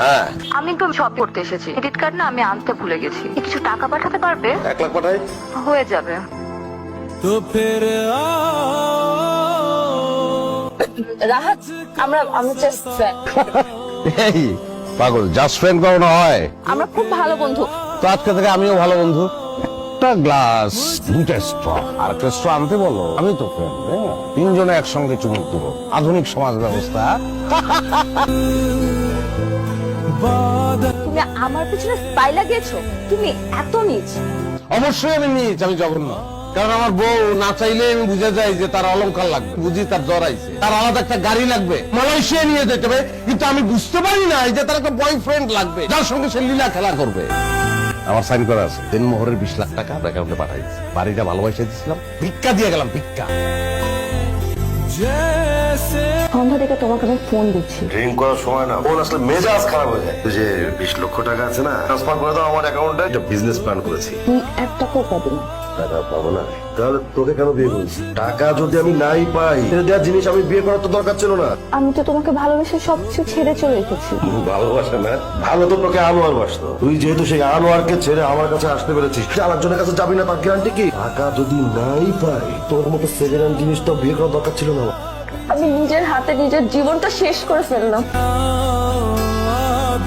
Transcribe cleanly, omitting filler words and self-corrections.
হ্যাঁ, আমি একটু শপিং করতে এসেছি, ক্রেডিট কার্ড না আমি আনতে ভুলে গেছি। কিছু টাকা পাঠাতে পারবে? 1 লাখ পাঠাই। হয়ে যাবে। তো ফির রাহাত, আমরা জাস্ট ফ্রেন্ড। এই পাগল, জাস্ট ফ্রেন্ড কখনো হয়? আমরা খুব ভালো বন্ধু। তো আজকে থেকে আমিও ভালো বন্ধু। একটা গ্লাস, 2টা স্ট্র আর একটা স্ট্র আনতে বলো। আমি তো ফ্রেন্ড, 3 জনে একসঙ্গে চুমুক দেবো। আধুনিক সমাজ ব্যবস্থা। তুমি আমার পিছনে স্পাই লাগিয়েছো? তুমি এত নিচ? অবশ্যই আমি নিয়েছি, আমি জঘন্য। কারণ আমার বউ না চাইলে আমি বুঝে যাই যে তার অলংকার লাগবে, বুঝি তার জ্বর আইছে, তার আলাদা একটা গাড়ি লাগবে, মালয়েশিয়া নিয়ে যেতে হবে। কিন্তু আমি বুঝতে পারি না যে তার একটা বয়ফ্রেন্ড লাগবে যার সঙ্গে সে লীলা খেলা করবে। আমার সাইন করা আছে, দিনমোহরের 20 লাখ টাকা অ্যাকাউন্টে পাঠাইছি। বাড়িটা ভালোবাসে দিয়েছিলাম, ভিক্ষা দিয়ে গেলাম, ভিক্ষা। সন্ধ্যা থেকে তোমাকে আমি ফোন দিচ্ছি। ড্রিঙ্ক করার সময় না ফোন আসলে মেজাজ খারাপ হয়ে যায়। যে 20 লক্ষ টাকা আছে না, ট্রান্সফার করে দাও আমার অ্যাকাউন্টে। একটা বিজনেস প্ল্যান করেছি। তুমি 1 টাকাও পাবে না। টাকা পাবো না, তাহলে তোকে কেন বিয়ে করেছি? টাকা যদি আমি নাই পাই, দেওয়ার জিনিস আমি বিয়ে করার তো দরকার ছিল না। আমি তো তোমাকে ভালোবেসে সবকিছু ছেড়ে চলে এসেছি। ভালোবাসা না, ভালো তো তোকে আনোয়ার বাসতো। তুই যেহেতু সেই আনোয়ারকে ছেড়ে আমার কাছে আসতে পেরেছিস, আরেকজনের কাছে যাবি না, তার গ্যারান্টি কি? টাকা যদি নাই পাই, তোর মতো সেকেন্ড হ্যান্ড জিনিস তো বিয়ে করার দরকার ছিল না। আমি নিজের হাতে নিজের জীবনটা শেষ করে ফেললাম।